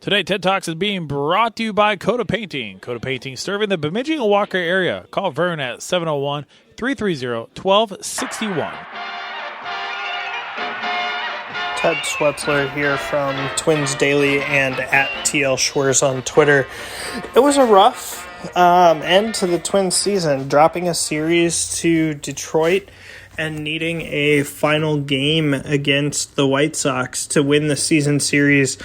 Today, TED Talks is being brought to you by Cota Painting. Cota Painting serving the Bemidji and Walker area. Call Vern at 701-330-1261. Ted Schwerzler here from Twins Daily and at TL Schwerz on Twitter. It was a rough end to the Twins season, dropping a series to Detroit and needing a final game against the White Sox to win the season series.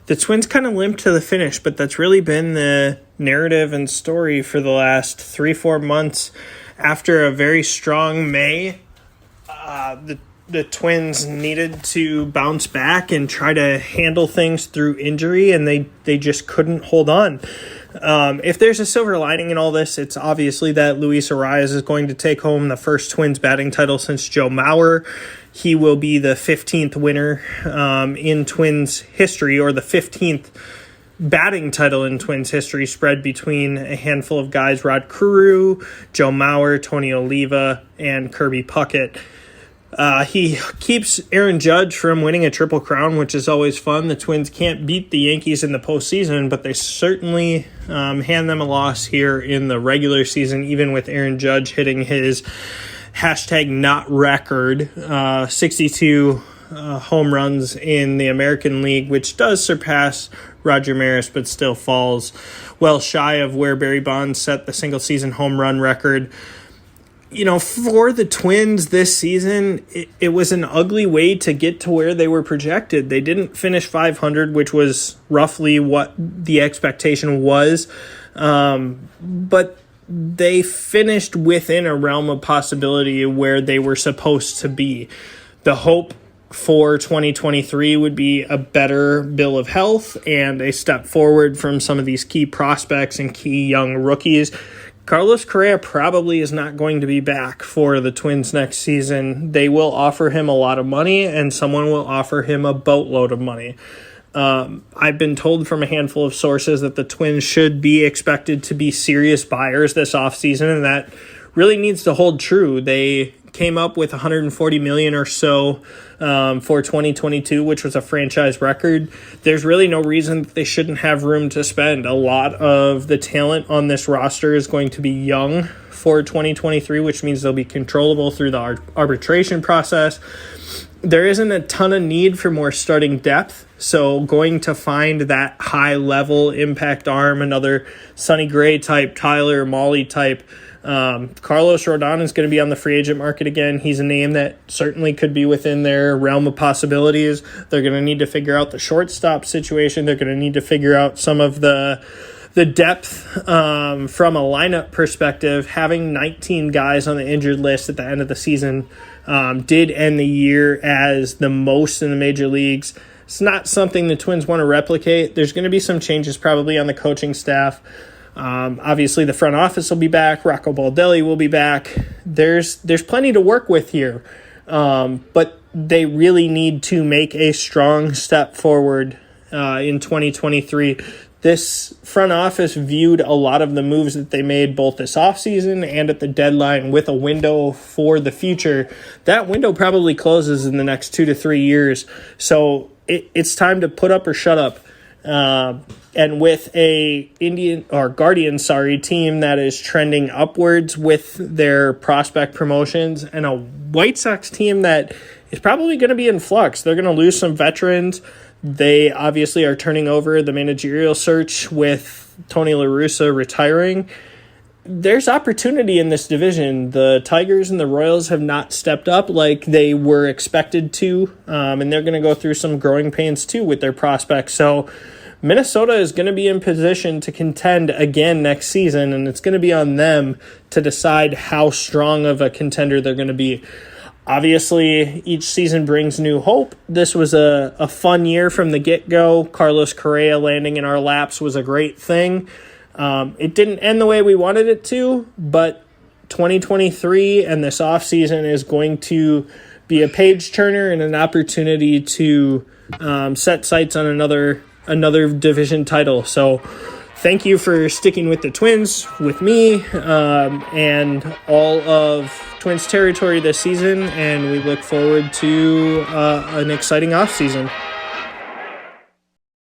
The Twins kind of limped to the finish, but that's really been the narrative and story for the last 3-4 months. After a very strong May, the Twins needed to bounce back and try to handle things through injury, and they just couldn't hold on. If there's a silver lining in all this, it's obviously that Luis Arias is going to take home the first Twins batting title since Joe Mauer. He will be the 15th winner in Twins history, or the 15th batting title in Twins history, spread between a handful of guys: Rod Carew, Joe Mauer, Tony Oliva, and Kirby Puckett. He keeps Aaron Judge from winning a Triple Crown, which is always fun. The Twins can't beat the Yankees in the postseason, but they certainly hand them a loss here in the regular season, even with Aaron Judge hitting his #not record, 62 home runs in the American League, which does surpass Roger Maris, but still falls well shy of where Barry Bonds set the single-season home run record. You know, for the Twins this season, it was an ugly way to get to where they were projected. They didn't finish 500, which was roughly what the expectation was, but they finished within a realm of possibility where they were supposed to be. The hope for 2023 would be a better bill of health and a step forward from some of these key prospects and key young rookies. Carlos Correa probably is not going to be back for the Twins next season. They will offer him a lot of money, and someone will offer him a boatload of money. I've been told from a handful of sources that the Twins should be expected to be serious buyers this offseason, and that really needs to hold true. They came up with $140 million or so for 2022, which was a franchise record. There's really no reason that they shouldn't have room to spend. A lot of the talent on this roster is going to be young for 2023, which means they'll be controllable through the arbitration process. There isn't a ton of need for more starting depth, so going to find that high-level impact arm, another Sonny Gray type, Tyler Mahle type. Carlos Rodon is going to be on the free agent market again. He's a name that certainly could be within their realm of possibilities. They're going to need to figure out the shortstop situation. They're going to need to figure out some of the depth from a lineup perspective. Having 19 guys on the injured list at the end of the season did end the year as the most in the major leagues. It's not something the Twins want to replicate. There's going to be some changes probably on the coaching staff. Obviously, the front office will be back. Rocco Baldelli will be back. There's plenty to work with here, but they really need to make a strong step forward in 2023. This front office viewed a lot of the moves that they made both this offseason and at the deadline with a window for the future. That window probably closes in the next 2 to 3 years, so it's time to put up or shut up. And with a Guardian team that is trending upwards with their prospect promotions, and a White Sox team that is probably going to be in flux. They're going to lose some veterans. They obviously are turning over the managerial search with Tony La Russa retiring. There's opportunity in this division. The Tigers and the Royals have not stepped up like they were expected to, and they're going to go through some growing pains too with their prospects. So Minnesota is going to be in position to contend again next season, and it's going to be on them to decide how strong of a contender they're going to be. Obviously, each season brings new hope. This was a fun year from the get-go. Carlos Correa landing in our laps was a great thing. It didn't end the way we wanted it to, but 2023 and this offseason is going to be a page-turner and an opportunity to set sights on another division title. So thank you for sticking with the Twins, with me, and all of Twins territory this season, and we look forward to an exciting offseason.